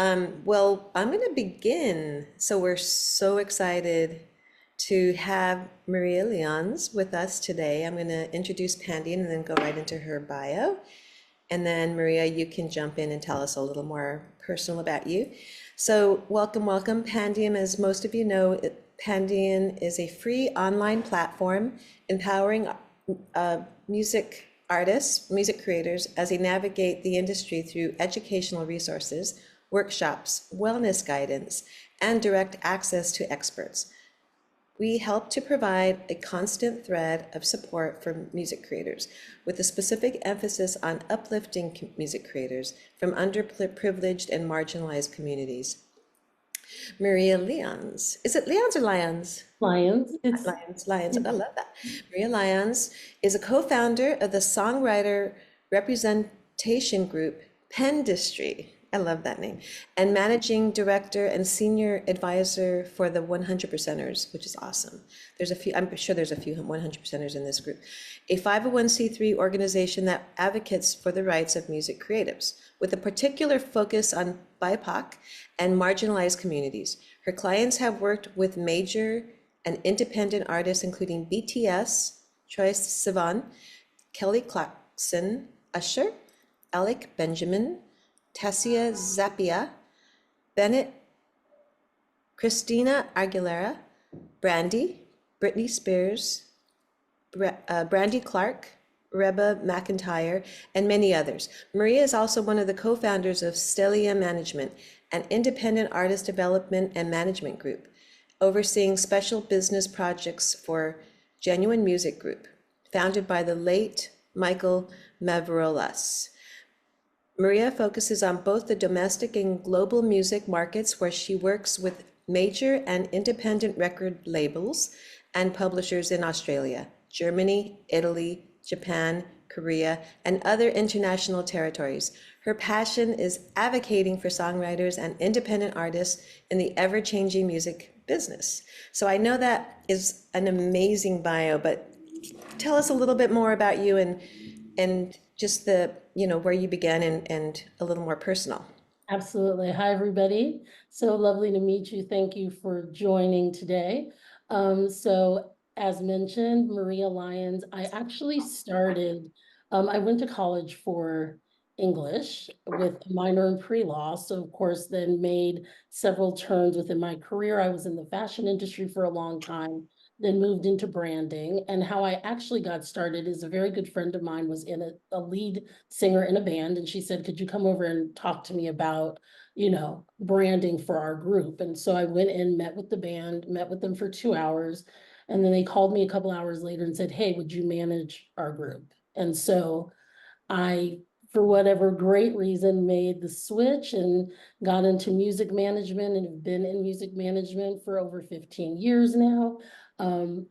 Well, I'm going to begin. So we're so excited to have Maria Lyons with us today. I'm going to introduce Pandion and then go right into her bio. And then Maria, you can jump in and tell us a little more personal about you. So welcome, welcome. Pandion, as most of you know, Pandion is a free online platform empowering music artists, music creators, as they navigate the industry through educational resources, workshops, wellness guidance, and direct access to experts. We help to provide a constant thread of support for music creators, with a specific emphasis on uplifting music creators from underprivileged and marginalized communities. Maria Lyons. Is it Lyons or Lyons? Lions. It's Lyons. I love that. Maria Lyons is a co-founder of the songwriter representation group Pendistry. I love that name. And managing director and senior advisor for the 100 Percenters, which is awesome. I'm sure there's a few 100 Percenters in this group. A 501c3 organization that advocates for the rights of music creatives, with a particular focus on BIPOC and marginalized communities. Her clients have worked with major and independent artists including BTS, Troye Sivan, Kelly Clarkson, Usher, Alec Benjamin, Tassia Zappia, Bennett, Christina Aguilera, Brandy, Britney Spears, Brandy Clark, Reba McEntire, and many others. Maria is also one of the co-founders of Stellia Management, an independent artist development and management group, overseeing special business projects for Genuine Music Group, founded by the late Michael Mavrolas. Maria focuses on both the domestic and global music markets, where she works with major and independent record labels and publishers in Australia, Germany, Italy, Japan, Korea, and other international territories. Her passion is advocating for songwriters and independent artists in the ever-changing music business. So I know that is an amazing bio, but tell us a little bit more about you and just where you began and a little more personal. Absolutely. Hi, everybody. So lovely to meet you. Thank you for joining today. So as mentioned, Maria Lyons, I actually I went to college for English with a minor in pre-law. So of course, then made several turns within my career. I was in the fashion industry for a long time, then moved into branding. And how I actually got started is a very good friend of mine was in a lead singer in a band, and she said, could you come over and talk to me about, branding for our group? And so I went and met with the band, met with them for 2 hours, and then they called me a couple hours later and said, hey, would you manage our group? And so I, for whatever great reason, made the switch and got into music management and have been in music management for over 15 years now.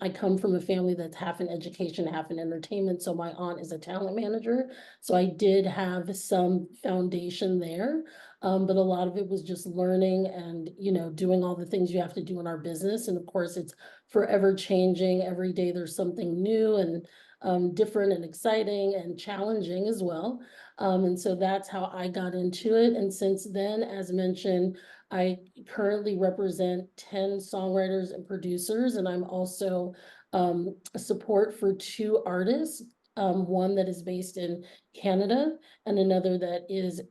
I come from a family that's half in education, half in entertainment. So my aunt is a talent manager. So I did have some foundation there. But a lot of it was just learning and, doing all the things you have to do in our business. And of course, it's forever changing. Every day there's something new and different and exciting and challenging as well. And so that's how I got into it. And since then, as mentioned, I currently represent 10 songwriters and producers, and I'm also a support for two artists, one that is based in Canada and another that is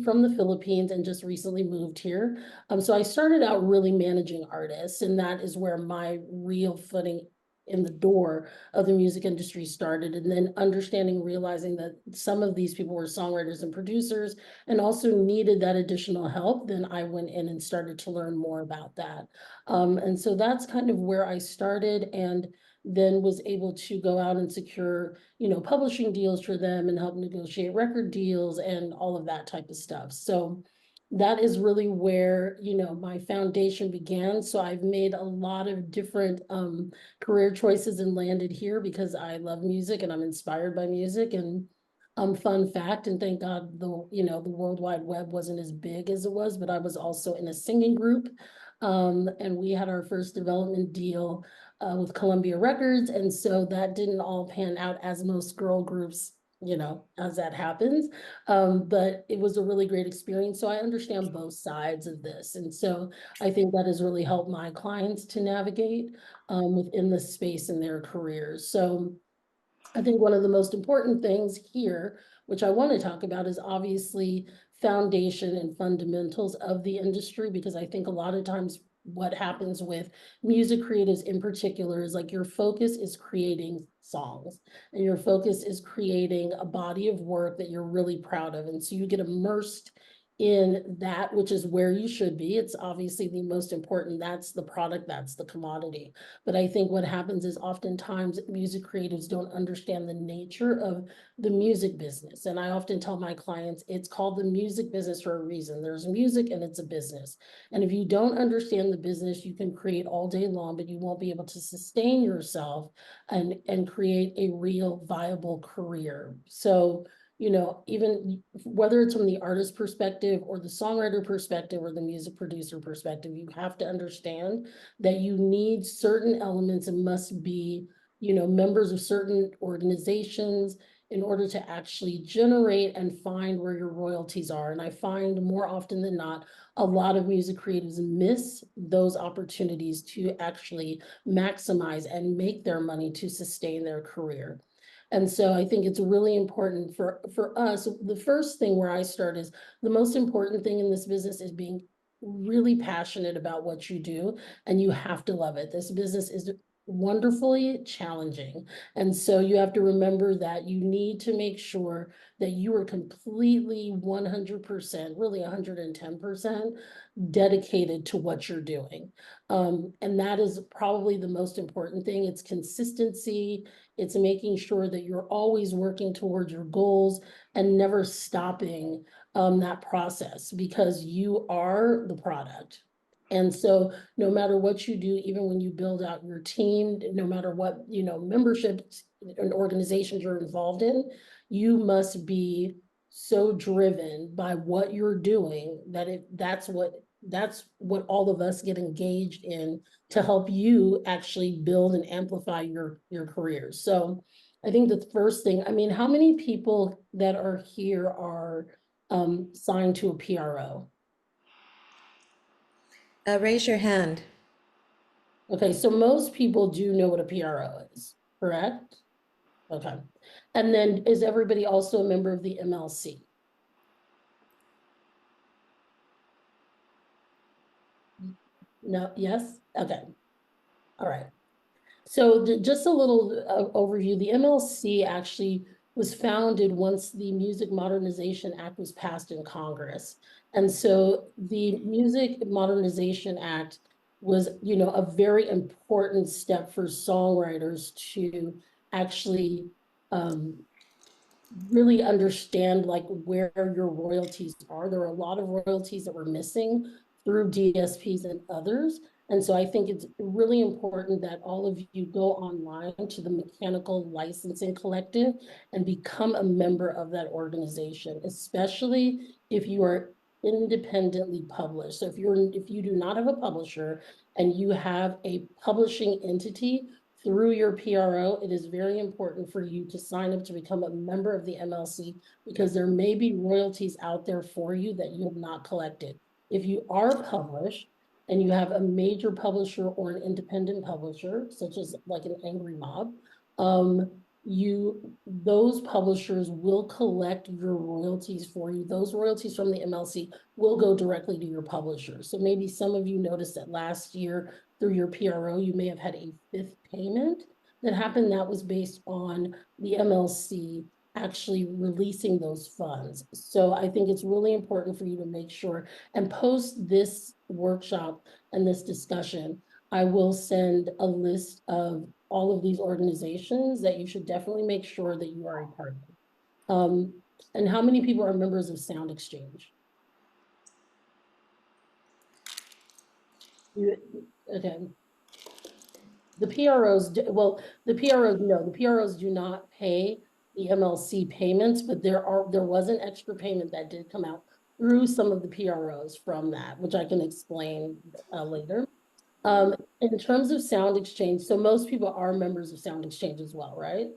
from the Philippines and just recently moved here. So I started out really managing artists, and that is where my real footing in the door of the music industry started. And then understanding, realizing that some of these people were songwriters and producers and also needed that additional help, then I went in and started to learn more about that. And so that's kind of where I started, and then was able to go out and secure, publishing deals for them and help negotiate record deals and all of that type of stuff. So that is really where, my foundation began. So I've made a lot of different career choices and landed here because I love music and I'm inspired by music. And fun fact, and thank God the World Wide Web wasn't as big as it was, but I was also in a singing group. And we had our first development deal with Columbia Records. And so that didn't all pan out as most girl groups as that happens. But it was a really great experience. So I understand both sides of this. And so I think that has really helped my clients to navigate within the space in their careers. So I think one of the most important things here, which I want to talk about, is obviously foundation and fundamentals of the industry, because I think a lot of times what happens with music creatives in particular is like your focus is creating songs and your focus is creating a body of work that you're really proud of. And so you get immersed in that, which is where you should be. It's obviously the most important. That's the product, that's the commodity. But I think what happens is oftentimes music creatives don't understand the nature of the music business. And I often tell my clients, it's called the music business for a reason. There's music and it's a business. And if you don't understand the business, you can create all day long, but you won't be able to sustain yourself and create a real viable career. So, even whether it's from the artist perspective or the songwriter perspective or the music producer perspective, you have to understand that you need certain elements and must be, members of certain organizations in order to actually generate and find where your royalties are. And I find more often than not, a lot of music creatives miss those opportunities to actually maximize and make their money to sustain their career. And so I think it's really important for us. The first thing where I start is the most important thing in this business is being really passionate about what you do, and you have to love it. This business is wonderfully challenging. And so you have to remember that you need to make sure that you are completely 100%, really 110% dedicated to what you're doing. And that is probably the most important thing. It's consistency. It's making sure that you're always working towards your goals and never stopping that process, because you are the product. And so no matter what you do, even when you build out your team, no matter what, memberships and organizations you're involved in, you must be so driven by what you're doing that that's what all of us get engaged in to help you actually build and amplify your careers. So I think the first thing, I mean, how many people that are here are signed to a PRO? Raise your hand. Okay, so most people do know what a PRO is, correct? Okay. And then is everybody also a member of the MLC? No, yes? Okay. All right. So just a little overview, the MLC actually was founded once the Music Modernization Act was passed in Congress. And so the Music Modernization Act was, a very important step for songwriters to actually really understand like where your royalties are. There are a lot of royalties that were missing through DSPs and others. And so I think it's really important that all of you go online to the Mechanical Licensing Collective and become a member of that organization, especially if you are independently published. So if you do not have a publisher and you have a publishing entity through your PRO, it is very important for you to sign up to become a member of the MLC, because there may be royalties out there for you that you have not collected. If you are published and you have a major publisher or an independent publisher, such as like an Angry Mob, those publishers will collect your royalties for you. Those royalties from the MLC will go directly to your publisher. So maybe some of you noticed that last year through your PRO, you may have had a fifth payment that happened that was based on the MLC actually releasing those funds. So I think it's really important for you to make sure, and post this workshop and this discussion, I will send a list of all of these organizations that you should definitely make sure that you are a part of. And how many people are members of Sound Exchange? Okay. The PROs, well, the PROs, no, the PROs do not pay the MLC payments, but there was an extra payment that did come out through some of the PROs from that, which I can explain later. In terms of Sound Exchange, so most people are members of Sound Exchange as well, right? Okay,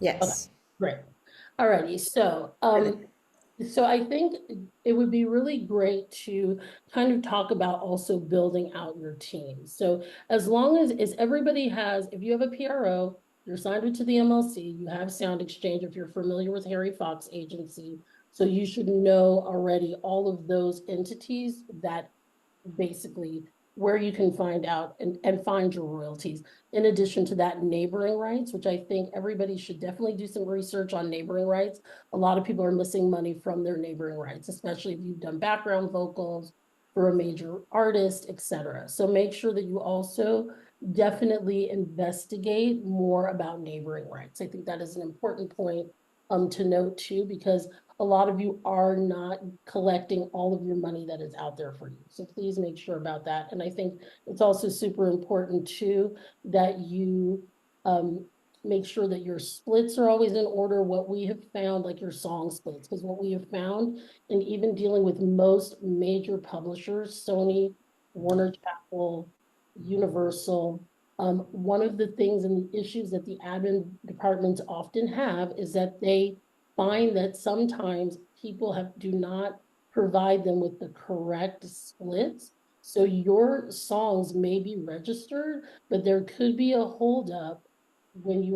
Yes. great. Alrighty, so I think it would be really great to kind of talk about also building out your team. So as long as everybody has, if you have a PRO, you're signed to the MLC, you have Sound Exchange, if you're familiar with Harry Fox Agency. So you should know already all of those entities that basically where you can find out and find your royalties. In addition to that, neighboring rights, which I think everybody should definitely do some research on neighboring rights. A lot of people are missing money from their neighboring rights, especially if you've done background vocals for a major artist, etc. So make sure that you also definitely investigate more about neighboring rights. I think that is an important point to note too, because a lot of you are not collecting all of your money that is out there for you. So please make sure about that. And I think it's also super important too, that you make sure that your splits are always in order. What we have found, like your song splits, because what we have found, and even dealing with most major publishers, Sony, Warner Chappell, Universal, one of the things and the issues that the admin departments often have is that they find that sometimes people do not provide them with the correct splits. So your songs may be registered, but there could be a holdup when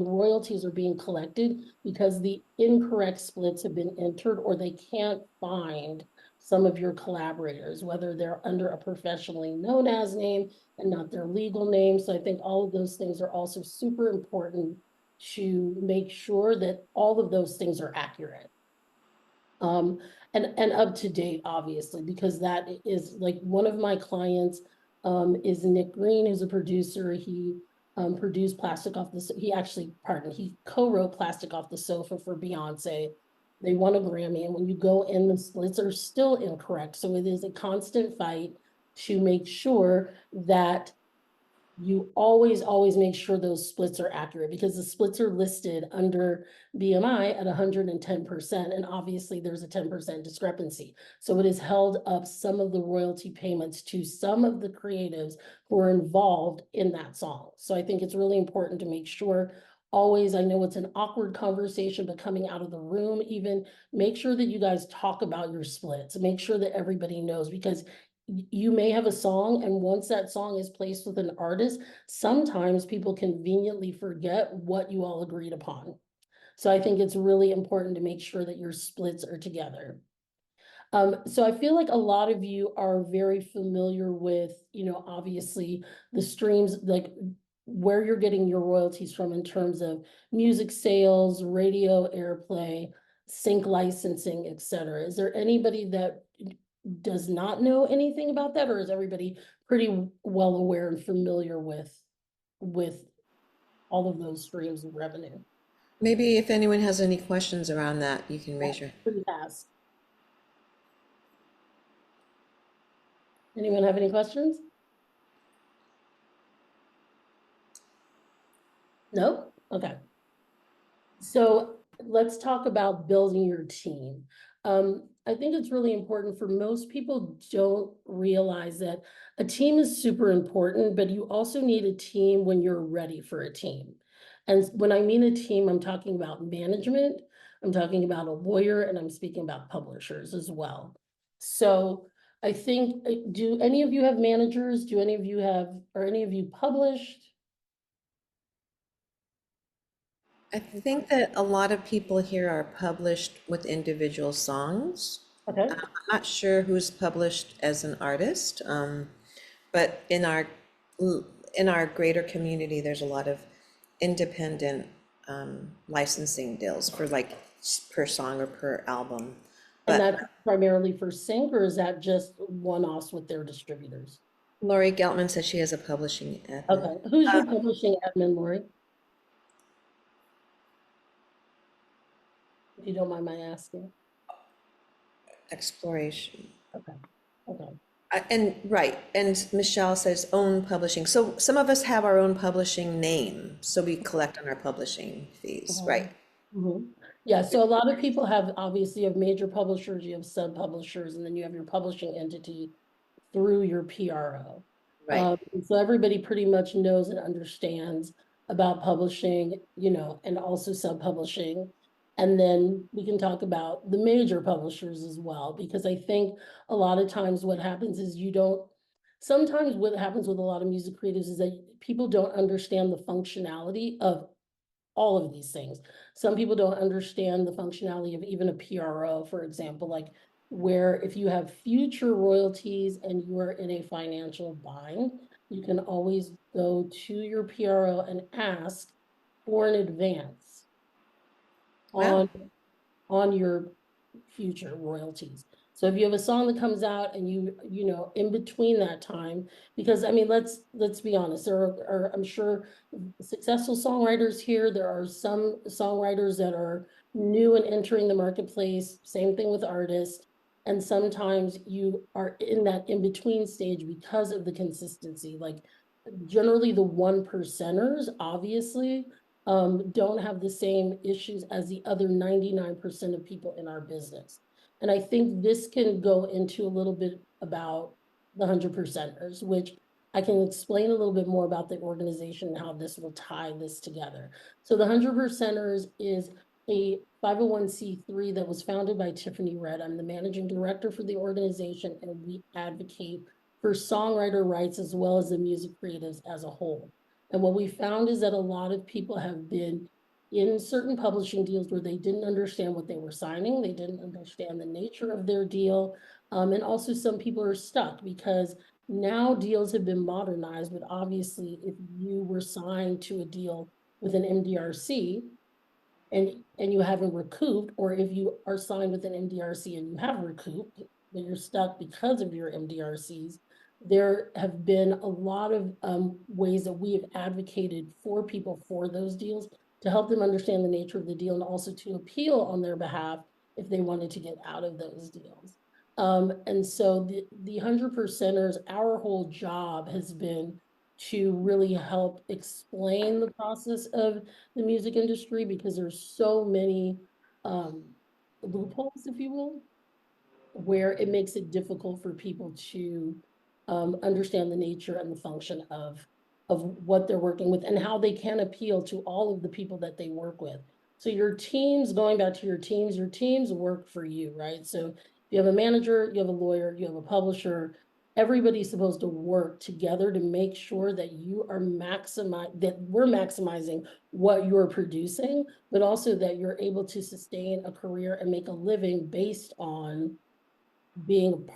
royalties are being collected because the incorrect splits have been entered or they can't find some of your collaborators, whether they're under a professionally known as name and not their legal name. So I think all of those things are also super important to make sure that all of those things are accurate. Um, and up to date, obviously, because that is like one of my clients, is Nick Green, who's a producer. He, produced Plastic Off the, he actually, pardon, he co-wrote Plastic Off the Sofa for Beyonce. They won a Grammy, and when you go in, the splits are still incorrect. So it is a constant fight to make sure that you always make sure those splits are accurate because the splits are listed under BMI at 110%. And obviously there's a 10% discrepancy. So it has held up some of the royalty payments to some of the creatives who are involved in that song. So I think it's really important to make sure always, I know it's an awkward conversation, but coming out of the room, even make sure that you guys talk about your splits, make sure that everybody knows because you may have a song, and once that song is placed with an artist, sometimes people conveniently forget what you all agreed upon. So I think it's really important to make sure that your splits are together. So I feel like a lot of you are very familiar with, obviously the streams, like where you're getting your royalties from in terms of music sales, radio airplay, sync licensing, etc. Is there anybody that does not know anything about that, or is everybody pretty well aware and familiar with all of those streams of revenue? Maybe if anyone has any questions around that, you can raise your. Pretty fast. Anyone have any questions? No? Okay. So let's talk about building your team. I think it's really important for most people don't realize that a team is super important, but you also need a team when you're ready for a team. And when I mean a team, I'm talking about management, I'm talking about a lawyer, and I'm speaking about publishers as well. So I think, do any of you have managers? Do any of you have, are any of you published? I think that a lot of people here are published with individual songs. Okay. I'm not sure who's published as an artist, but in our greater community, there's a lot of independent licensing deals for like per song or per album. And But that's primarily for sync, or is that just one-offs with their distributors? Lori Geltman says she has a publishing admin. Okay, who's your publishing admin, Lori? If you don't mind my asking. Exploration. Okay, okay. And right, and Michelle says own publishing. So some of us have our own publishing name, so we collect on our publishing fees, right? Yeah, so a lot of people have, obviously, you have major publishers, you have sub-publishers, and then you have your publishing entity through your PRO. Right. So everybody pretty much knows and understands about publishing, and also sub-publishing. And then we can talk about the major publishers as well, because I think a lot of times what happens is sometimes what happens with a lot of music creatives is that people don't understand the functionality of all of these things. Some people don't understand the functionality of even a PRO, for example, like where if you have future royalties and you are in a financial bind, you can always go to your PRO and ask for an advance Wow. on your future royalties. So if you have a song that comes out and you know, in between that time, because I mean, let's be honest, there are, I'm sure, successful songwriters here. There are some songwriters that are new and entering the marketplace, same thing with artists. And sometimes you are in that in-between stage because of the consistency. Like generally the 1%ers, obviously, don't have the same issues as the other 99% of people in our business. And I think this can go into a little bit about the 100%ers, which I can explain a little bit more about the organization and how this will tie this together. So the 100%ers is a 501c3 that was founded by Tiffany Red. I'm the managing director for the organization, and we advocate for songwriter rights as well as the music creatives as a whole. And what we found is that a lot of people have been in certain publishing deals where they didn't understand what they were signing. They didn't understand the nature of their deal. And also some people are stuck because now deals have been modernized, but obviously if you were signed to a deal with an MDRC, and you haven't recouped, or if you are signed with an MDRC and you have recouped, but you're stuck because of your MDRCs, there have been a lot of ways that we have advocated for people for those deals to help them understand the nature of the deal and also to appeal on their behalf if they wanted to get out of those deals. And so the 100%ers, our whole job has been to really help explain the process of the music industry because there's so many um, loopholes, if you will, where it makes it difficult for people to understand the nature and the function of what they're working with and how they can appeal to all of the people that they work with. So your teams, going back to your teams work for you, right? So you have a manager, you have a lawyer, you have a publisher. Everybody's supposed to work together to make sure that you are that we're maximizing what you're producing, but also that you're able to sustain a career and make a living based on being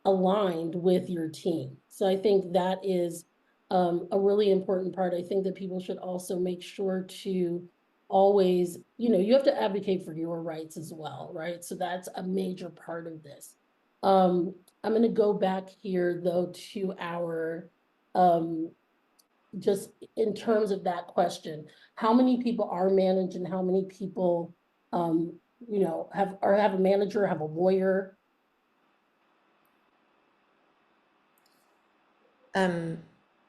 aligned with your team. So I think that is a really important part. I think that people should also make sure to always, you know, you have to advocate for your rights as well, right? So that's a major part of this. I'm going to go back here though to our just in terms of that question, how many people are managed and how many people you know, have a manager, have a lawyer? Um,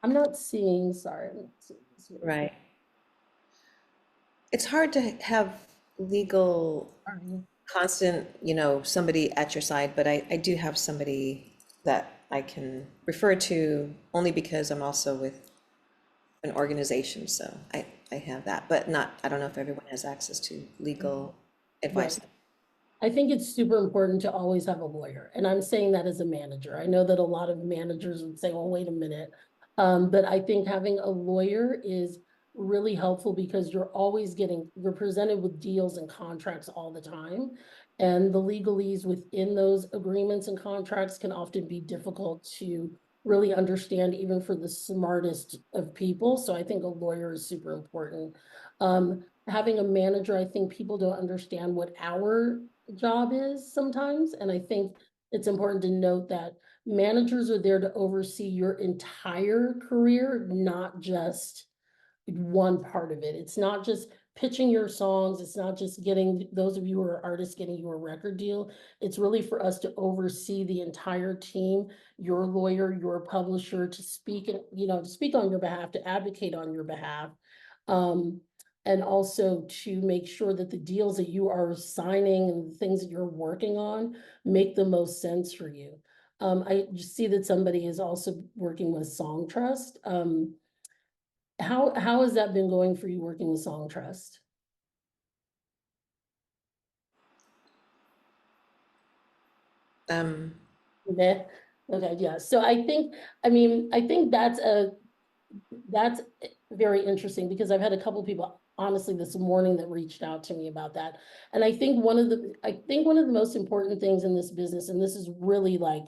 I'm not seeing, sorry, I'm not seeing this here. right. It's hard to have legal Sorry. constant, somebody at your side, but I do have somebody that I can refer to only because I'm also with an organization, so I have that, but I don't know if everyone has access to legal Right. advice. I think it's super important to always have a lawyer, and I'm saying that as a manager. I know that a lot of managers would say, well, wait a minute. But I think having a lawyer is really helpful because you're presented with deals and contracts all the time. And the legalese within those agreements and contracts can often be difficult to really understand, even for the smartest of people. So I think a lawyer is super important. Having a manager, I think people don't understand what our job is sometimes. And I think it's important to note that managers are there to oversee your entire career, not just one part of it. It's not just pitching your songs. It's not just getting those of you who are artists getting you a record deal. It's really for us to oversee the entire team, your lawyer, your publisher, to speak, to speak on your behalf, to advocate on your behalf. Um, and also to make sure that the deals that you are signing and the things that you're working on make the most sense for you. I just see that somebody is also working with Song Trust. How has that been going for you working with Song Trust? Um, Okay, okay, yeah, so I mean, I think that's very interesting, because I've had a couple people, honestly, this morning that reached out to me about that. And I think one of the most important things in this business, and this is really like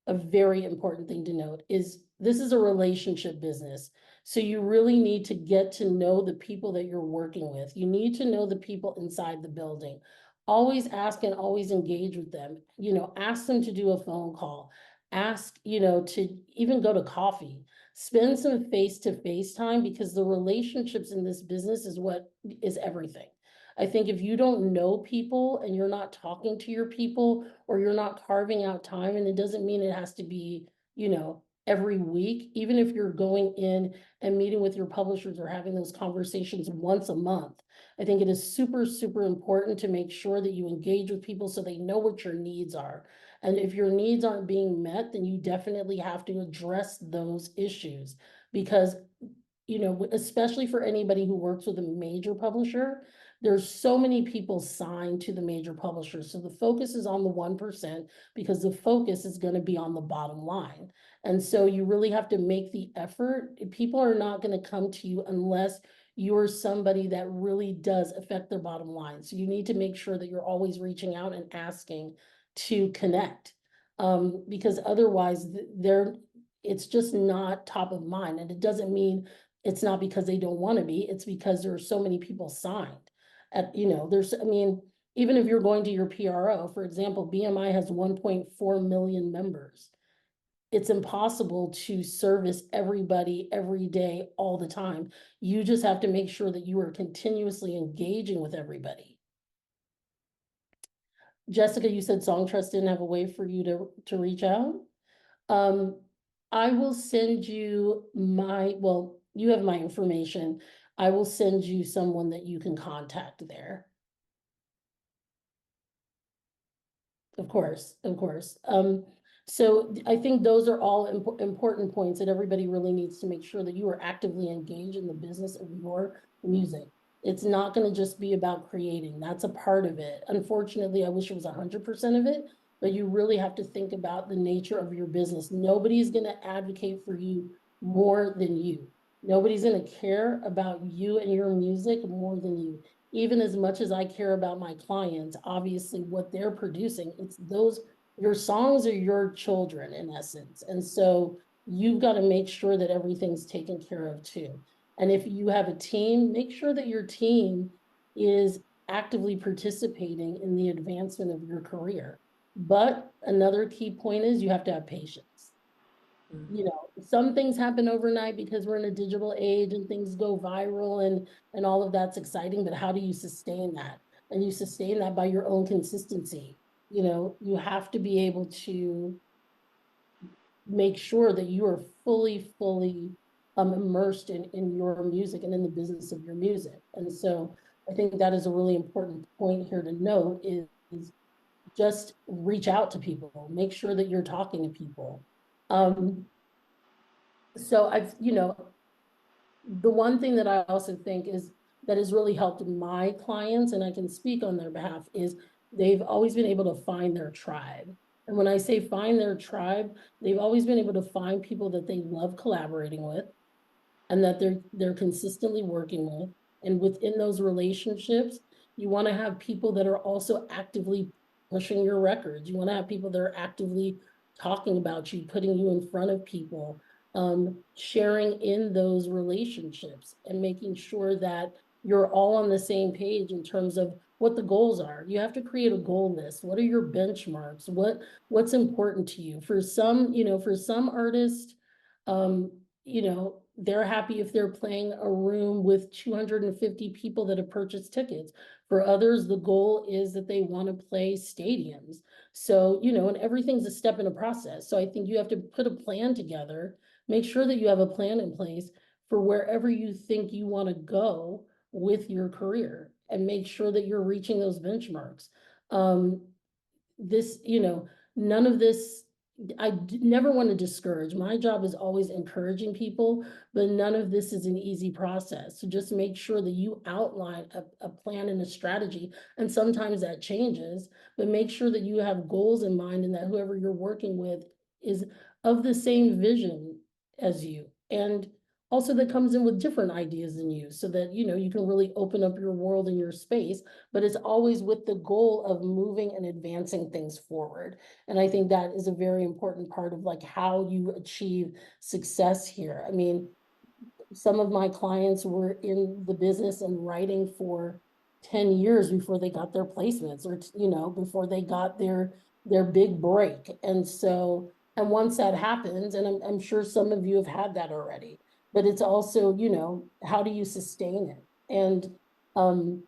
a very important thing to note, is this is a relationship business. So you really need to get to know the people that you're working with. You need to know the people inside the building. Always ask and always engage with them. You know, ask them to do a phone call. Ask, you know, to even go to coffee. Spend some face-to-face time, because the relationships in this business is what is everything. I think if you don't know people and you're not talking to your people, or you're not carving out time, and it doesn't mean it has to be, you know, every week, even if you're going in and meeting with your publishers or having those conversations once a month. I think it is super, super important to make sure that you engage with people so they know what your needs are. And if your needs aren't being met, then you definitely have to address those issues, because you know, especially for anybody who works with a major publisher, there's so many people signed to the major publishers. So the focus is on the 1%, because the focus is going to be on the bottom line. And so you really have to make the effort. People are not going to come to you unless you're somebody that really does affect their bottom line. So you need to make sure that you're always reaching out and asking to connect. Because otherwise it's just not top of mind. And it doesn't mean it's not because they don't want to be, it's because there are so many people signed. You know, I mean, even if you're going to your PRO, for example, BMI has 1.4 million members. It's impossible to service everybody every day, all the time. You just have to make sure that you are continuously engaging with everybody. Jessica, you said Songtrust didn't have a way for you to reach out. Um, I will send you well, you have my information. I will send you someone that you can contact there. Of course, of course. So I think those are all important points that everybody really needs to make sure that you are actively engaged in the business of your music. It's not going to just be about creating. That's a part of it. Unfortunately, I wish it was 100% of it, but you really have to think about the nature of your business. Nobody's going to advocate for you more than you. Nobody's going to care about you and your music more than you. Even as much as I care about my clients, obviously what they're producing, your songs are your children in essence. And so you've got to make sure that everything's taken care of too. And if you have a team, make sure that your team is actively participating in the advancement of your career. But another key point is you have to have patience. You know, some things happen overnight because we're in a digital age and things go viral, and all of that's exciting, but how do you sustain that? And you sustain that by your own consistency. You know, you have to be able to make sure that you are fully immersed in your music and in the business of your music. And so I think that is a really important point here to note is just reach out to people, make sure that you're talking to people. So you know, the one thing that I also think is that has really helped my clients, and I can speak on their behalf, is they've always been able to find their tribe. And when I say find their tribe, they've always been able to find people that they love collaborating with and that they're consistently working with. And within those relationships, you want to have people that are also actively pushing your records. You want to have people that are actively talking about you, putting you in front of people, sharing in those relationships and making sure that you're all on the same page in terms of what the goals are. You have to create a goal list. What are your benchmarks? What's important to you? For some, you know, for some artists, you know, they're happy if they're playing a room with 250 people that have purchased tickets. For others, the goal is that they want to play stadiums. So, you know, and everything's a step in a process. So I think you have to put a plan together, make sure that you have a plan in place for wherever you think you want to go with your career and make sure that you're reaching those benchmarks. You know, none of this never want to discourage. My job is always encouraging people, but none of this is an easy process. So just make sure that you outline a plan and a strategy. And sometimes that changes, but make sure that you have goals in mind and that whoever you're working with is of the same vision as you. And also that comes in with different ideas than you, so that, you can really open up your world and your space, but it's always with the goal of moving and advancing things forward. And I think that is a very important part of like how you achieve success here. I mean, some of my clients were in the business and writing for 10 years before they got their placements, or, before they got their big break. And so, and once that happens, and I'm sure some of you have had that already, but it's also, how do you sustain it? Um,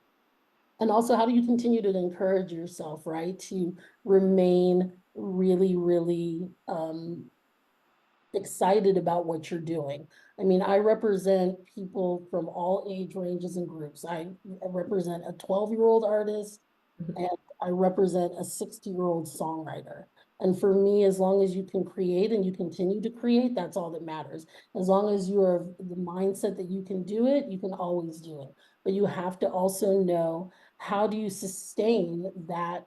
and also, how do you continue to encourage yourself, right? To remain really, really excited about what you're doing. I mean, I represent people from all age ranges and groups. I represent a 12-year-old artist, and I represent a 60-year-old songwriter. And for me, as long as you can create and you continue to create, that's all that matters. As long as you are the mindset that you can do it, you can always do it. But you have to also know, how do you sustain that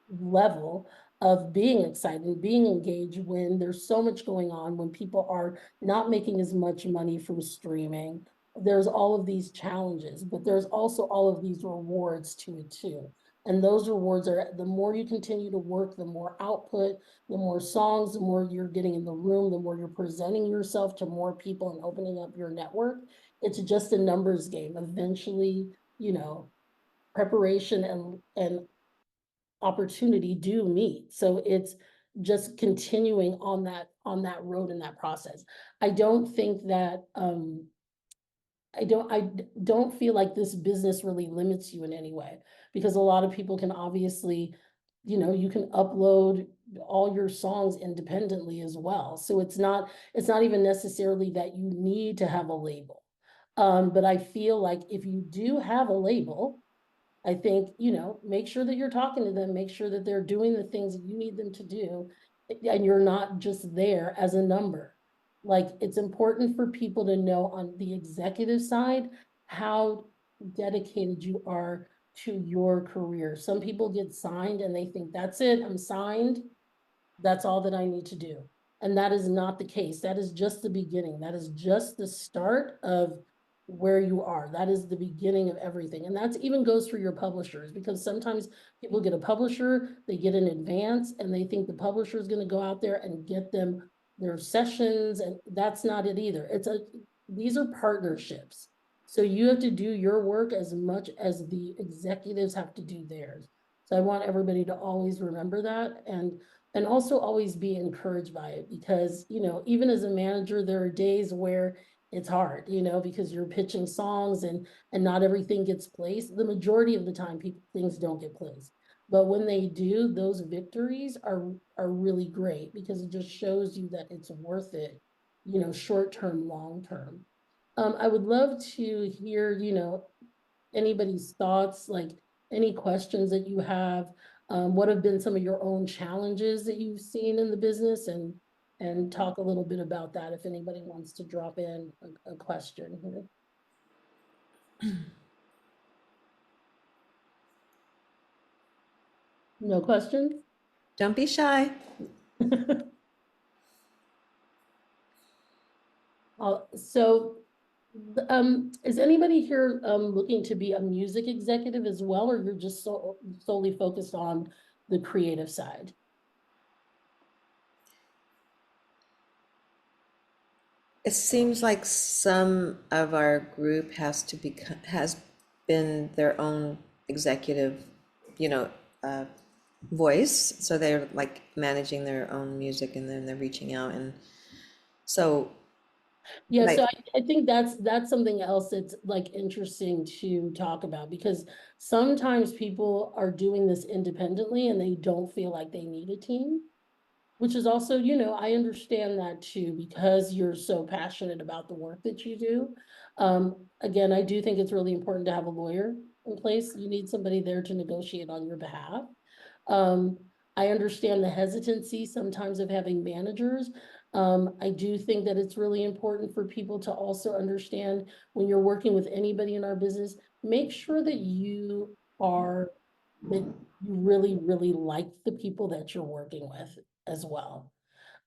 level of being excited, being engaged when there's so much going on, when people are not making as much money from streaming. There's all of these challenges, but there's also all of these rewards to it too. And those rewards are, the more you continue to work, the more output, the more songs, the more you're getting in the room, the more you're presenting yourself to more people and opening up your network. It's just a numbers game. Eventually, preparation and opportunity do meet. So it's just continuing on that road in that process. I don't think that I don't feel like this business really limits you in any way, because a lot of people can obviously, you can upload all your songs independently as well. So it's not even necessarily that you need to have a label. But I feel like if you do have a label, I think, make sure that you're talking to them, make sure that they're doing the things that you need them to do, and you're not just there as a number. Like, it's important for people to know on the executive side how dedicated you are to your career. Some people get signed and they think, that's it, I'm signed, that's all that I need to do. And that is not the case. That is just the beginning. That is just the start of where you are. That is the beginning of everything. And that even goes for your publishers, because sometimes people get a publisher, they get an advance, and they think the publisher is going to go out there and get them their sessions. And that's not it either. These are partnerships. So you have to do your work as much as the executives have to do theirs. So I want everybody to always remember that. And also always be encouraged by it, because, even as a manager, there are days where it's hard, because you're pitching songs and not everything gets placed. The majority of the time, things don't get placed. But when they do, those victories are really great, because it just shows you that it's worth it, short term, long term. I would love to hear, anybody's thoughts, like any questions that you have. What have been some of your own challenges that you've seen in the business, and talk a little bit about that if anybody wants to drop in a question here. No questions? Don't be shy. So, is anybody here looking to be a music executive as well, or you're just solely focused on the creative side? It seems like some of our group has been their own executive, you know, uh, voice. So they're like managing their own music, and then they're reaching out. And so, Yeah, like, so I think that's something else that's like interesting to talk about, because sometimes people are doing this independently and they don't feel like they need a team, which is also, I understand that too, because you're so passionate about the work that you do. Again, I do think it's really important to have a lawyer in place. You need somebody there to negotiate on your behalf. Um, I understand the hesitancy sometimes of having managers. I do think that it's really important for people to also understand when you're working with anybody in our business, make sure that that you really, really like the people that you're working with as well.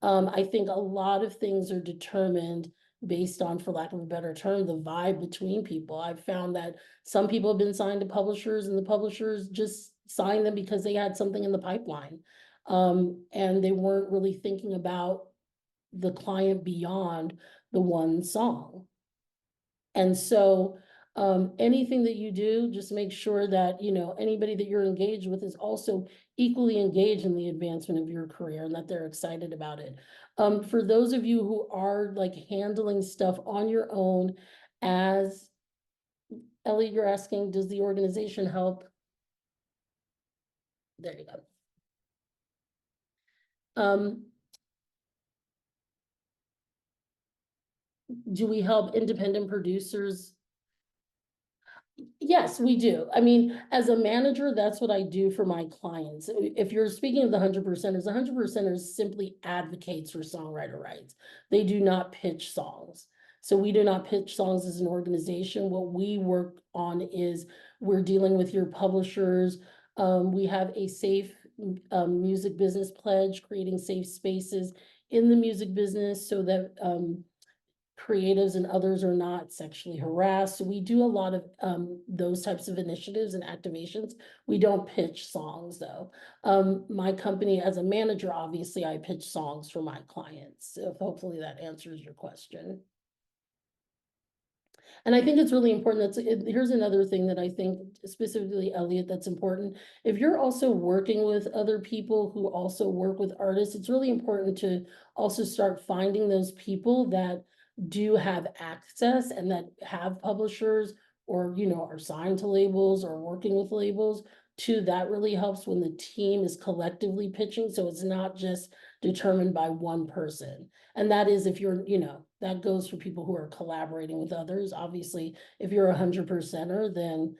I think a lot of things are determined based on, for lack of a better term, the vibe between people. I've found that some people have been signed to publishers and the publishers just signed them because they had something in the pipeline. And they weren't really thinking about the client beyond the one song. And so, anything that you do, just make sure that, anybody that you're engaged with is also equally engaged in the advancement of your career and that they're excited about it. For those of you who are like handling stuff on your own, as Ellie, you're asking, does the organization help? There you go. Do we help independent producers? Yes, we do. I mean, as a manager, that's what I do for my clients. If you're speaking of the 100%ers, the 100%ers simply advocates for songwriter rights. They do not pitch songs. So we do not pitch songs as an organization. What we work on is we're dealing with your publishers. We have a safe music business pledge, creating safe spaces in the music business so that creatives and others are not sexually harassed. So we do a lot of those types of initiatives and activations. We don't pitch songs though. My company as a manager, obviously I pitch songs for my clients. So hopefully that answers your question. And I think it's really important. Here's another thing that I think specifically, Elliot, that's important. If you're also working with other people who also work with artists, it's really important to also start finding those people that do have access and that have publishers or, are signed to labels or working with labels too. That really helps when the team is collectively pitching. So it's not just determined by one person. And that is if you're, that goes for people who are collaborating with others. Obviously, if you're 100%er, then,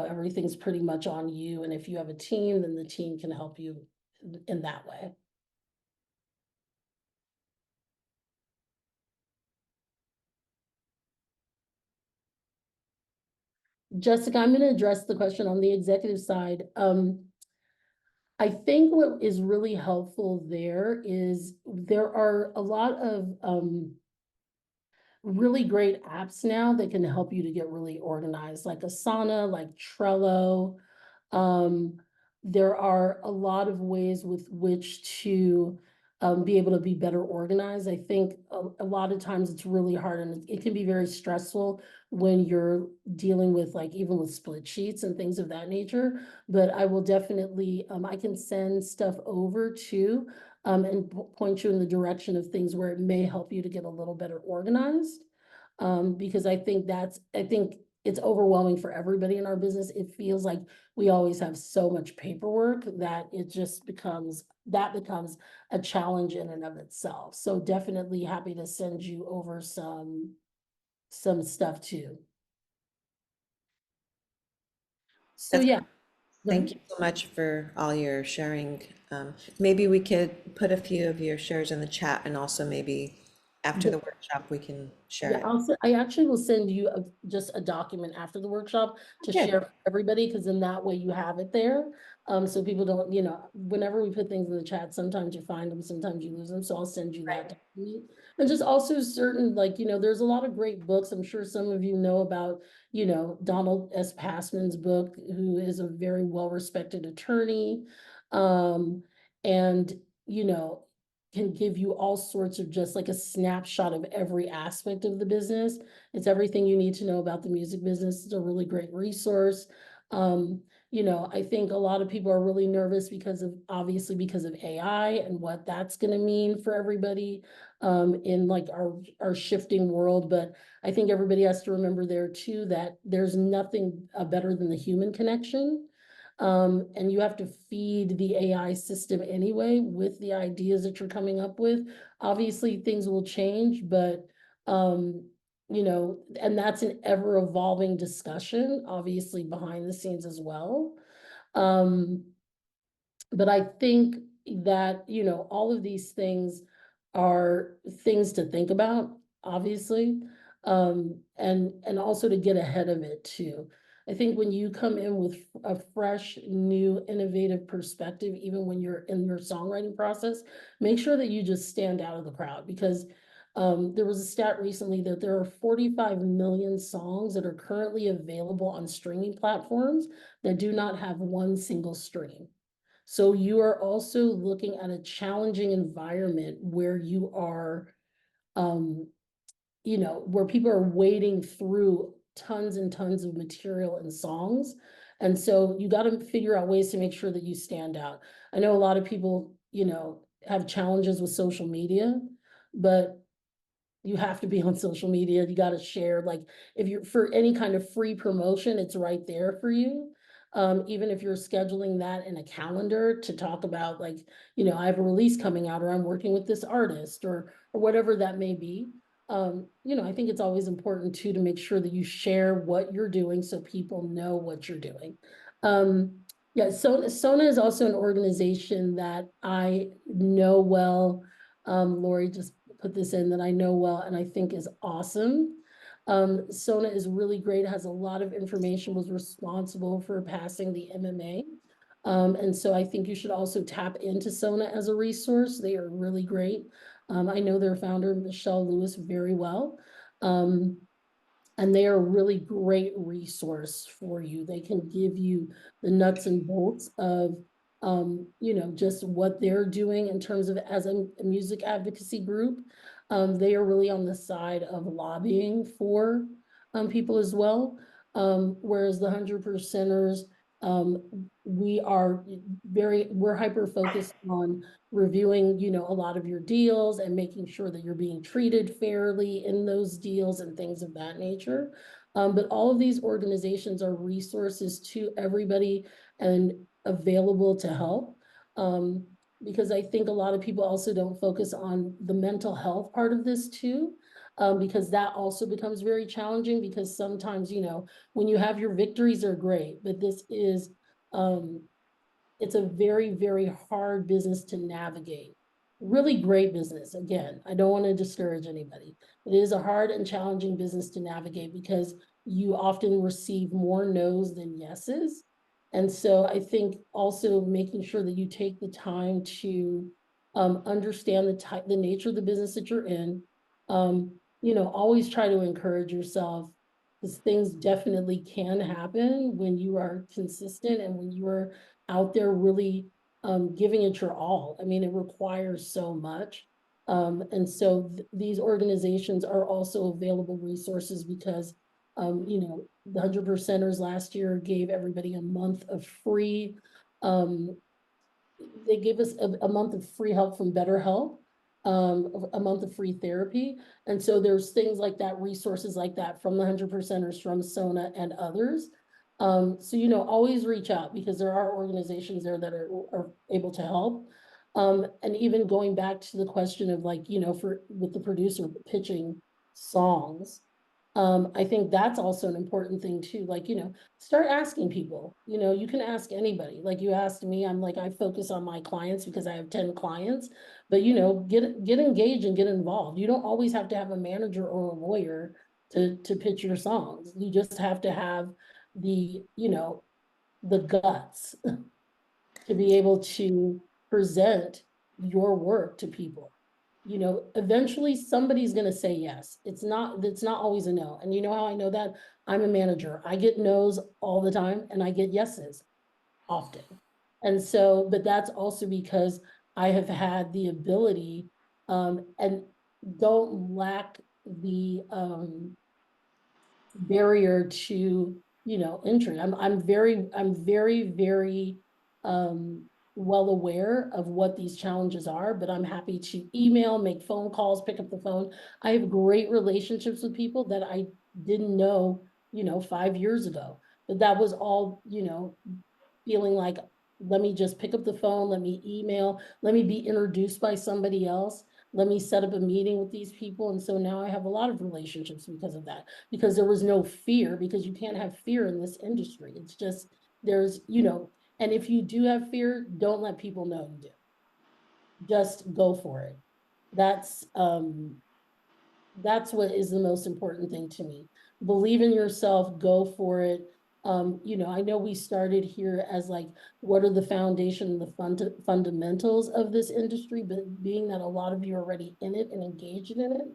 everything's pretty much on you. And if you have a team, then the team can help you in that way. Jessica, I'm going to address the question on the executive side. I think what is really helpful there is there are a lot of really great apps now that can help you to get really organized, like Asana, like Trello. There are a lot of ways with which to be able to be better organized. I think a lot of times it's really hard and it can be very stressful when you're dealing with like even with split sheets and things of that nature. But I will definitely, I can send stuff over to and point you in the direction of things where it may help you to get a little better organized. Because I think it's overwhelming for everybody in our business. It feels like we always have so much paperwork that it just becomes a challenge in and of itself. So definitely happy to send you over some stuff too. So That's yeah. Thank you so much for all your sharing. Maybe we could put a few of your shares in the chat and also maybe after the workshop, we can share Yeah, it. I actually will send you just a document after the workshop to Okay. share for everybody, because in that way you have it there. So people don't, whenever we put things in the chat, sometimes you find them, sometimes you lose them. So I'll send you that document. And just also certain, like, there's a lot of great books. I'm sure some of you know about, Donald S. Passman's book, who is a very well-respected attorney. And, you know, can give you all sorts of just like a snapshot of every aspect of the business. It's everything you need to know about the music business. It's a really great resource. I think a lot of people are really nervous because of AI and what that's going to mean for everybody in like our shifting world. But I think everybody has to remember there too that there's nothing better than the human connection. And you have to feed the AI system anyway with the ideas that you're coming up with. Obviously, things will change, but and that's an ever evolving discussion, obviously behind the scenes as well. But I think that, all of these things are things to think about, obviously. And also to get ahead of it too. I think when you come in with a fresh, new, innovative perspective, even when you're in your songwriting process, make sure that you just stand out of the crowd, because there was a stat recently that there are 45 million songs that are currently available on streaming platforms that do not have one single stream. So you are also looking at a challenging environment where you are, um, where people are wading through tons and tons of material and songs. And so you got to figure out ways to make sure that you stand out. I know a lot of people, have challenges with social media, but you have to be on social media. You got to share, like, if you're for any kind of free promotion, it's right there for you. Even if you're scheduling that in a calendar to talk about, like, I have a release coming out, or I'm working with this artist, or whatever that may be. I think it's always important too to make sure that you share what you're doing so people know what you're doing. Yeah, so Sona is also an organization that I know well. Lori just put this in, that I know well and I think is awesome. Sona is really great, has a lot of information, was responsible for passing the MMA. And so I think you should also tap into Sona as a resource. They are really great. I know their founder, Michelle Lewis, very well. Um, and they are a really great resource for you. They can give you the nuts and bolts of, just what they're doing in terms of as a music advocacy group. They are really on the side of lobbying for people as well. Whereas the 100%ers, we're hyper focused on reviewing, a lot of your deals and making sure that you're being treated fairly in those deals and things of that nature. But all of these organizations are resources to everybody and available to help. Because I think a lot of people also don't focus on the mental health part of this too. Because that also becomes very challenging, because sometimes, when you have your victories are great, but this is, it's a very, very hard business to navigate. Really great business. Again, I don't want to discourage anybody. It is a hard and challenging business to navigate because you often receive more no's than yeses. And so I think also making sure that you take the time to understand the nature of the business that you're in. Always try to encourage yourself, because things definitely can happen when you are consistent and when you are out there really giving it your all. I mean, it requires so much. And so these organizations are also available resources, because the 100%ers last year gave everybody a month of free, they gave us a month of free help from BetterHelp, a month of free therapy. And so there's things like that, resources like that from the 100%ers, from Sona and others. So, always reach out, because there are organizations there that are able to help. And even going back to the question of, like, with the producer pitching songs, I think that's also an important thing too. Like, start asking people, you can ask anybody. Like you asked me, I'm like, I focus on my clients because I have 10 clients, but get engaged and get involved. You don't always have to have a manager or a lawyer to pitch your songs. You just have to have the guts to be able to present your work to people. Eventually somebody's going to say yes. It's not always a no. And you know how I know that? I'm a manager. I get no's all the time and I get yeses often. And so, but that's also because I have had the ability, and don't lack the barrier to, entry. I'm very well aware of what these challenges are, but I'm happy to email, make phone calls, pick up the phone. I have great relationships with people that I didn't know, 5 years ago, but that was all, feeling like, let me just pick up the phone, let me email, let me be introduced by somebody else, let me set up a meeting with these people. And so now I have a lot of relationships because of that, because there was no fear, because you can't have fear in this industry. It's just, and if you do have fear, don't let people know you do. just go for it. That's um that's what is the most important thing to me. Believe in yourself, go for it. I know we started here as like, what are the foundation and the fundamentals of this industry, but being that a lot of you are already in it and engaged in it,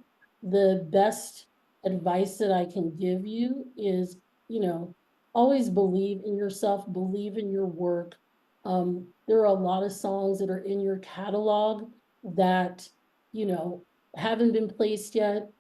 the best advice that I can give you is, you know, always believe in yourself, believe in your work. There are a lot of songs that are in your catalog that, you know, haven't been placed yet.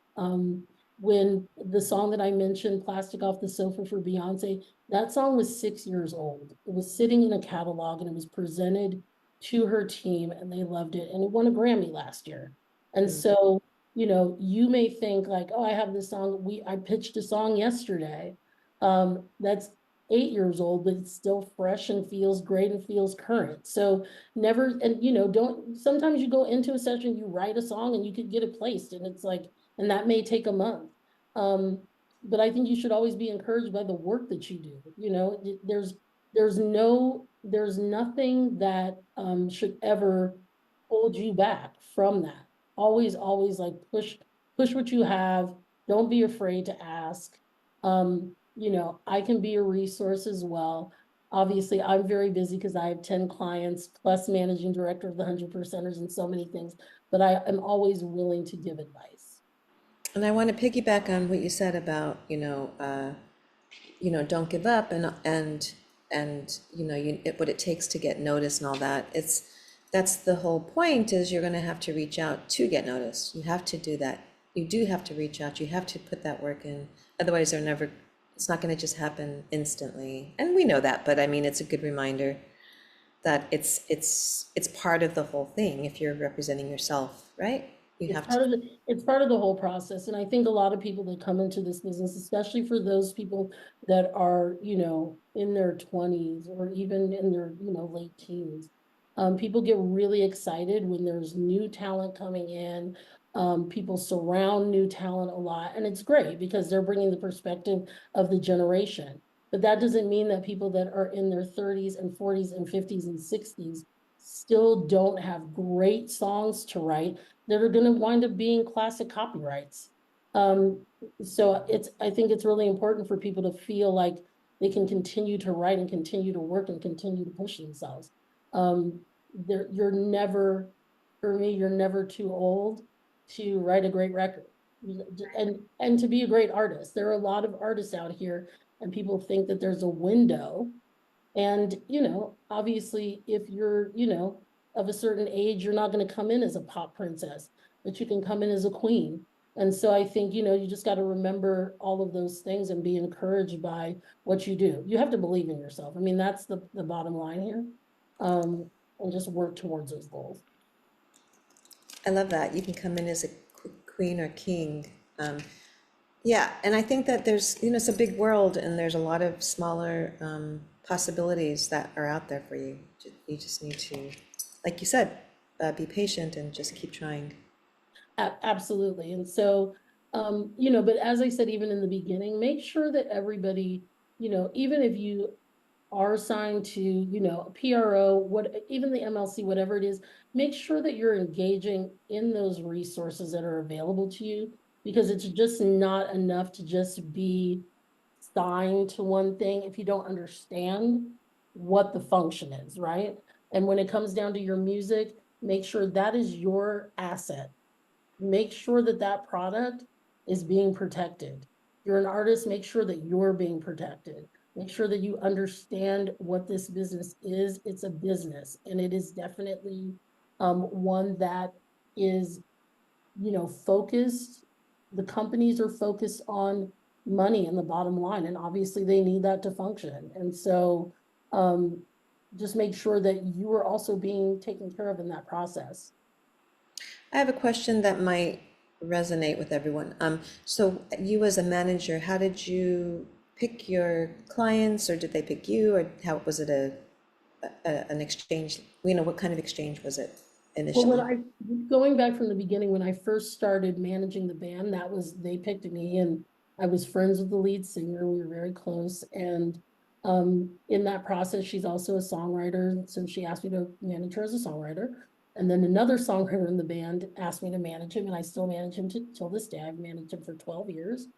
When the song that I mentioned, Plastic Off the Sofa for Beyonce, that song was 6 years old. It was sitting in a catalog and it was presented to her team and they loved it. And it won a Grammy last year. And Mm. so, you may think like, oh, I have this song. I pitched a song yesterday. That's 8 years old, but it's still fresh and feels great and feels current. So never, and don't, sometimes you go into a session, you write a song and you could get it placed and it's like, and that may take a month. Um, but I think you should always be encouraged by the work that you do. There's nothing that should ever hold you back from that. Always like push what you have. Don't be afraid to ask. I can be a resource as well. Obviously, I'm very busy because I have 10 clients plus managing director of the 100%ers and so many things, but I am always willing to give advice. And I want to piggyback on what you said about, don't give up and what it takes to get noticed and all that. That's the whole point is you're going to have to reach out to get noticed. You have to do that. You do have to reach out. You have to put that work in. Otherwise, it's not going to just happen instantly. And we know that, but I mean, it's a good reminder that it's part of the whole thing if you're representing yourself, right? You It's have to. part of the whole process. And I think a lot of people that come into this business, especially for those people that are, in their 20s or even in their, late teens, people get really excited when there's new talent coming in. People surround new talent a lot, and it's great because they're bringing the perspective of the generation. But that doesn't mean that people that are in their 30s and 40s and 50s and 60s still don't have great songs to write that are going to wind up being classic copyrights. Um, so I think it's really important for people to feel like they can continue to write and continue to work and continue to push themselves. Um, you're never, for me, you're never too old to write a great record and to be a great artist. There are a lot of artists out here and people think that there's a window and, obviously, if you're, of a certain age, you're not going to come in as a pop princess, but you can come in as a queen. And so I think, you just got to remember all of those things and be encouraged by what you do. You have to believe in yourself. I mean, that's the bottom line here. And just work towards those goals. I love that. You can come in as a queen or king. Yeah, and I think that it's a big world and there's a lot of smaller possibilities that are out there for you. You just need to, like you said, be patient and just keep trying. Absolutely. And so, but as I said, even in the beginning, make sure that everybody, even if you are assigned to, a PRO, even the MLC, whatever it is, make sure that you're engaging in those resources that are available to you, because it's just not enough to just be signed to one thing if you don't understand what the function is, right? And when it comes down to your music, make sure that is your asset. Make sure that that product is being protected. You're an artist, make sure that you're being protected. Make sure that you understand what this business is. It's a business, and it is definitely one that is, focused. The companies are focused on money and the bottom line, and obviously they need that to function. And so um, just make sure that you are also being taken care of in that process. I have a question that might resonate with everyone. So you as a manager, how did you pick your clients, or did they pick you, or how was it an exchange? What kind of exchange was it Well, initially? going back from the beginning, when I first started managing the band, they picked me and I was friends with the lead singer. We were very close. And in that process, she's also a songwriter. So she asked me to manage her as a songwriter. And then another songwriter in the band asked me to manage him, and I still manage him till this day. I've managed him for 12 years.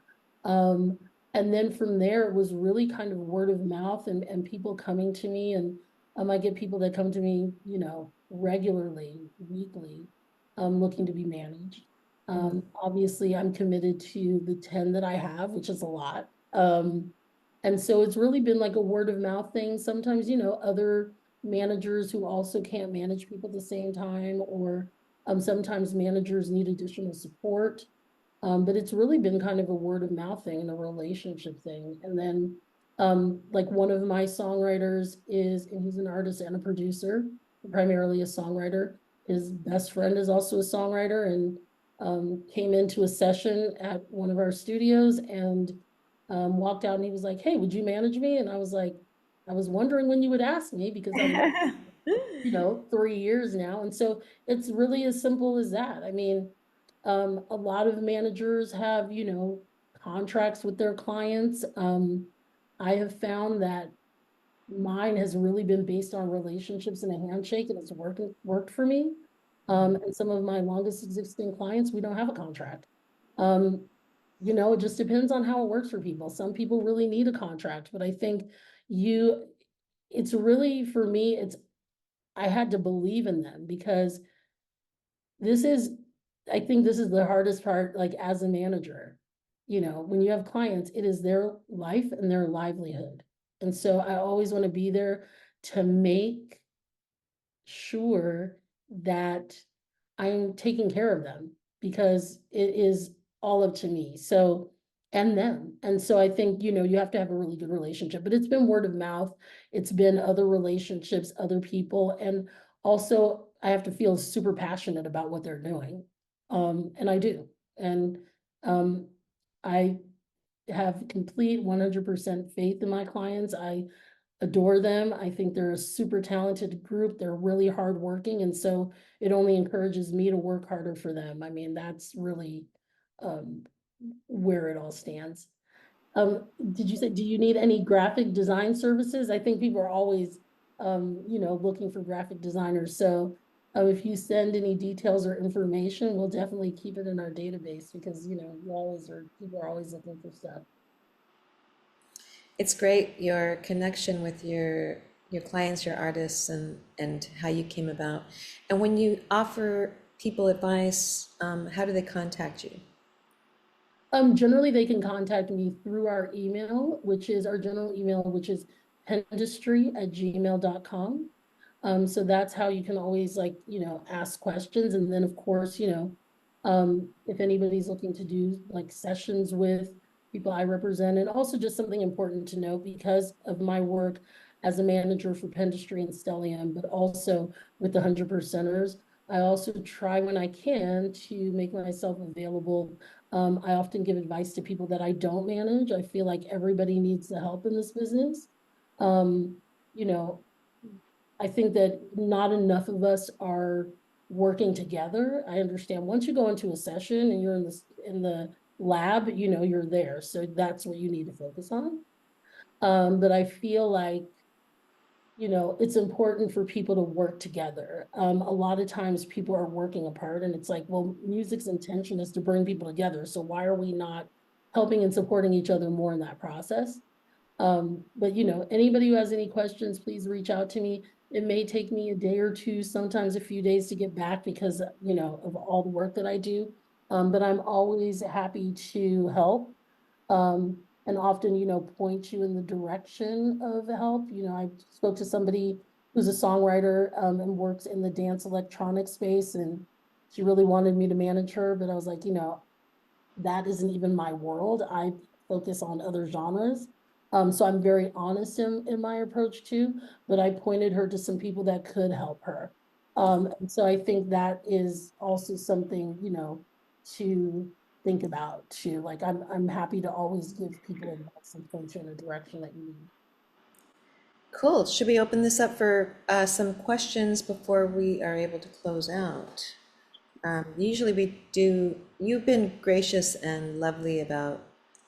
Um, and then from there, it was really kind of word of mouth and people coming to me. And I get people that come to me, regularly, weekly, looking to be managed. Obviously, I'm committed to the 10 that I have, which is a lot. And so it's really been like a word of mouth thing. Sometimes, other managers who also can't manage people at the same time, or sometimes managers need additional support. But it's really been kind of a word of mouth thing and a relationship thing. And then, like one of my songwriters and he's an artist and a producer, primarily a songwriter. His best friend is also a songwriter and came into a session at one of our studios and walked out and he was like, "Hey, would you manage me?" And I was like, "I was wondering when you would ask me because I've known, 3 years now." And so it's really as simple as that. I mean, a lot of managers have, contracts with their clients. I have found that mine has really been based on relationships and a handshake, and it's worked for me. And some of my longest existing clients, we don't have a contract. Um, it just depends on how it works for people. Some people really need a contract, but I think you, it's really, for me, I had to believe in them because this is, I think this is the hardest part, like as a manager. When you have clients, it is their life and their livelihood. And so I always want to be there to make sure that I'm taking care of them because it is all up to me. So, and them. And so I think, you have to have a really good relationship, but it's been word of mouth. It's been other relationships, other people. And also I have to feel super passionate about what they're doing. And I do. And, I have complete 100% faith in my clients. I adore them. I think they're a super talented group. They're really hardworking. And so it only encourages me to work harder for them. I mean, that's really um, where it all stands. Did you say, do you need any graphic design services? I think people are always, looking for graphic designers. So if you send any details or information, we'll definitely keep it in our database because, people are always looking for stuff. It's great, your connection with your clients, your artists, and how you came about. And when you offer people advice, how do they contact you? Generally they can contact me through our email, which is our general email, which is pendistry@gmail.com. So that's how you can always ask questions. And then of course, if anybody's looking to do like sessions with people I represent, and also just something important to note because of my work as a manager for Pendistry and Stellium, but also with the 100%ers, I also try when I can to make myself available. I often give advice to people that I don't manage. I feel like everybody needs the help in this business. Um, you know, I think that not enough of us are working together. I understand once you go into a session and you're in the lab, you're there. So that's what you need to focus on. But I feel like, it's important for people to work together. A lot of times people are working apart and it's like, well, music's intention is to bring people together. So why are we not helping and supporting each other more in that process? But anybody who has any questions, please reach out to me. It may take me a day or two, sometimes a few days to get back because, of all the work that I do. But I'm always happy to help. And often, point you in the direction of help. I spoke to somebody who's a songwriter, and works in the dance electronic space, and she really wanted me to manage her, but I was like, that isn't even my world. I focus on other genres. So I'm very honest in my approach too, but I pointed her to some people that could help her. And so I think that is also something, to think about too. Like I'm happy to always give people advice and point you in a direction that you need. Cool. Should we open this up for some questions before we are able to close out? Usually we do, you've been gracious and lovely about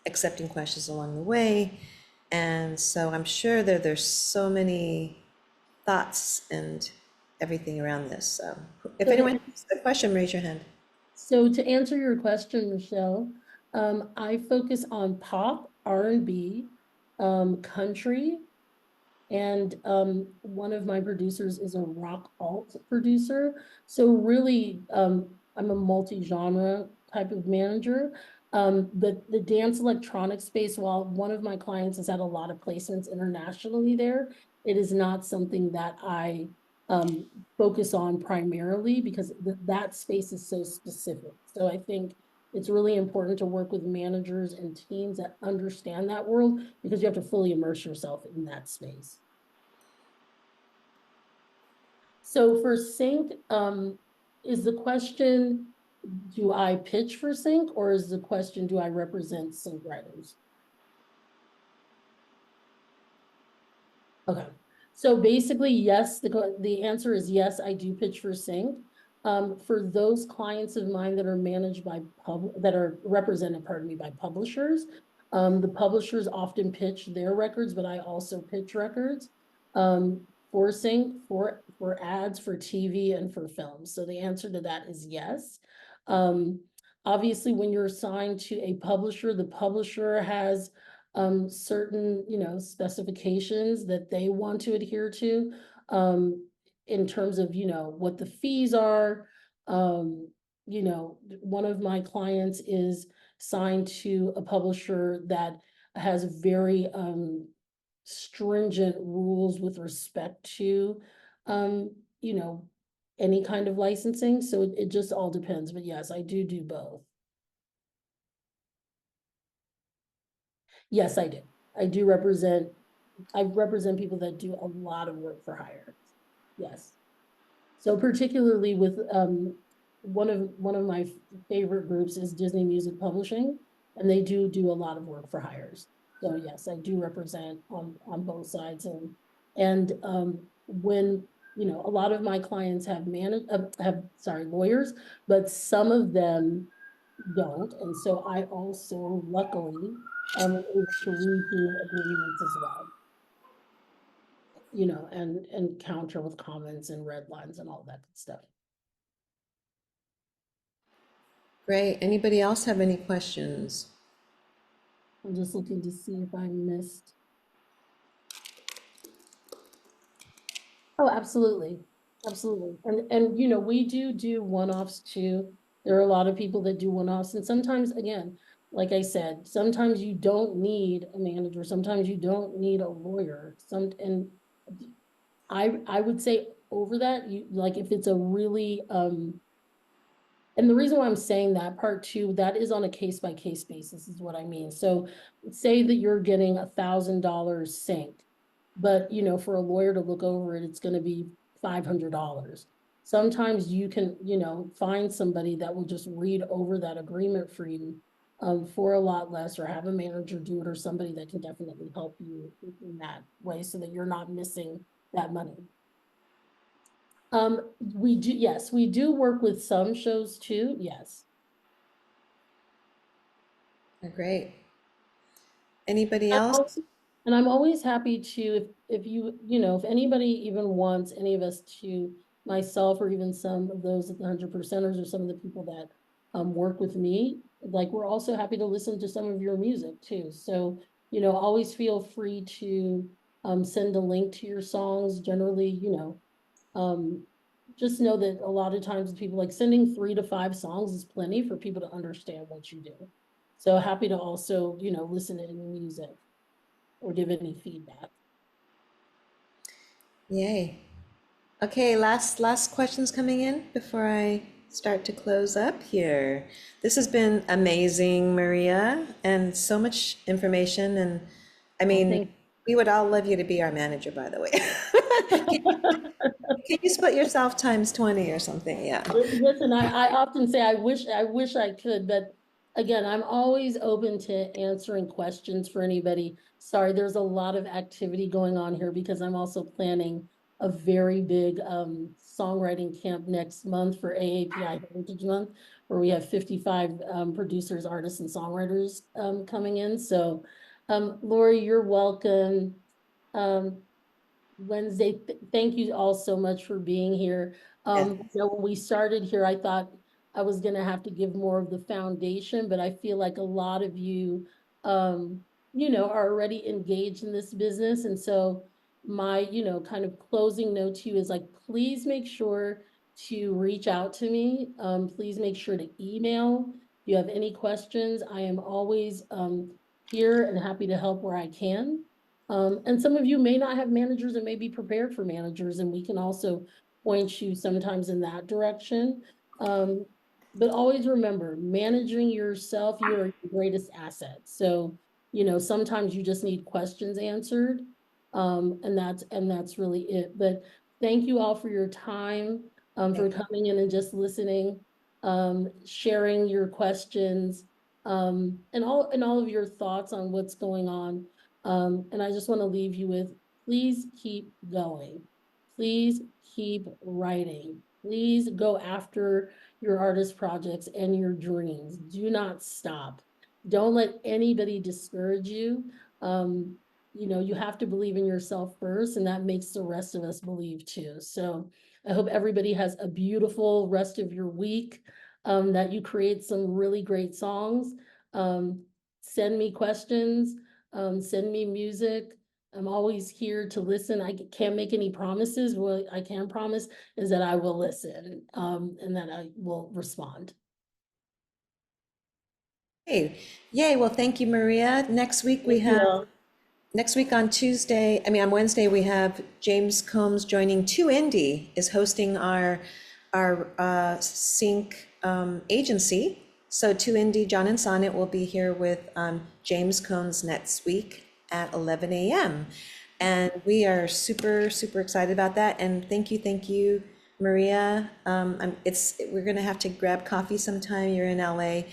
accepting questions along the way. And so I'm sure there's so many thoughts and everything around this. So if So anyone to, has a question, raise your hand. so to answer your question, Michelle, I focus on pop, R&B, country, and one of my producers is a rock alt producer. So really, I'm a multi-genre type of manager. But the dance electronic space, while one of my clients has had a lot of placements internationally there, it is not something that I um, focus on primarily because that space is so specific. So I think it's really important to work with managers and teams that understand that world because you have to fully immerse yourself in that space. So for sync, is the question, do I pitch for sync, or is the question, do I represent sync writers? Okay, so basically, yes, the answer is yes, I do pitch for sync. For those clients of mine that are managed by that are represented, pardon me, by publishers, the publishers often pitch their records, but I also pitch records. For sync, for ads, for TV, and for films. So the answer to that is yes. Obviously, when you're assigned to a publisher, the publisher has certain, specifications that they want to adhere to, in terms of, what the fees are. One of my clients is signed to a publisher that has very, stringent rules with respect to, um, you know, any kind of licensing. So it just all depends. But yes, I do both. Yes, I do. I do represent, I represent people that do a lot of work for hire. Yes. So particularly with, one of my favorite groups is Disney Music Publishing, and they do a lot of work for hires. So yes, I do represent on both sides, and when, a lot of my clients have lawyers, but some of them don't, and so I also luckily am able to read through agreements as well, and counter with comments and red lines and all that good stuff. Great. Anybody else have any questions? I'm just looking to see if I missed. Oh, absolutely. Absolutely. And we do one-offs too. There are a lot of people that do one-offs, and sometimes, again, like I said, sometimes you don't need a manager, sometimes you don't need a lawyer. And I would say over that, like if it's a really, and the reason why I'm saying that part too, that is on a case by case basis is what I mean. So say that you're getting $1,000 synced, but for a lawyer to look over it, it's gonna be $500. Sometimes you can, find somebody that will just read over that agreement for you, for a lot less, or have a manager do it, or somebody that can definitely help you in that way so that you're not missing that money. Yes, we do work with some shows too, yes. Great. Anybody I'm else? And I'm always happy to, if if anybody even wants any of us to, myself or even some of those at the 100%ers or some of the people that work with me, like we're also happy to listen to some of your music too. So, always feel free to send a link to your songs. Generally, just know that a lot of times people like sending 3 to 5 songs is plenty for people to understand what you do. So happy to also, listen to any music or give any feedback. Yay. Okay, last questions coming in before I start to close up here. This has been amazing, Maria, and so much information. And I Well, mean, thank we would all love you to be our manager, by the way. Can you split yourself times 20 or something? Yeah. Listen, I often say I wish I could, but again, I'm always open to answering questions for anybody. Sorry, there's a lot of activity going on here because I'm also planning a very big songwriting camp next month for AAPI Heritage Month, where we have 55 producers, artists, and songwriters coming in. So Lori, you're welcome. Um, Wednesday. Thank you all so much for being here. Yes. When we started here, I thought I was gonna have to give more of the foundation, but I feel like a lot of you, are already engaged in this business. And so my, kind of closing note to you is like, please make sure to reach out to me. Please make sure to email. If you have any questions, I am always, here and happy to help where I can. And some of you may not have managers and may be prepared for managers, and we can also point you sometimes in that direction. Um, but always remember, managing yourself, you are your greatest asset. So, sometimes you just need questions answered. And that's really it. But thank you all for your time, for coming in and just listening, sharing your questions, and all of your thoughts on what's going on. And I just want to leave you with, please keep going. Please keep writing. Please go after your artist projects and your dreams. Do not stop. Don't let anybody discourage you. Um, you have to believe in yourself first, and that makes the rest of us believe too. So I hope everybody has a beautiful rest of your week, that you create some really great songs. Um, Send me questions, send me music. I'm always here to listen. I can't make any promises. What I can promise is that I will listen, and that I will respond. Hey, yay. Well, thank you, Maria. Thank you all. Next week on Tuesday, I mean on Wednesday, we have James Combs joining 2Indie is hosting our sync agency. So 2Indie, John and Sonnet will be here with James Combs next week at 11 a.m. And we are super, super excited about that. And thank you, Maria. We're gonna have to grab coffee sometime. You're in LA.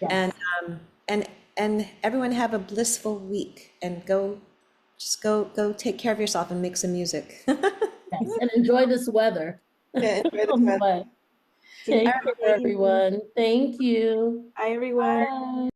And Yes, and and everyone have a blissful week and go take care of yourself and make some music. yes, and enjoy this weather Yeah, enjoy the on the weather. way. All Take care, right. everyone. Thank you. Bye, everyone. Bye.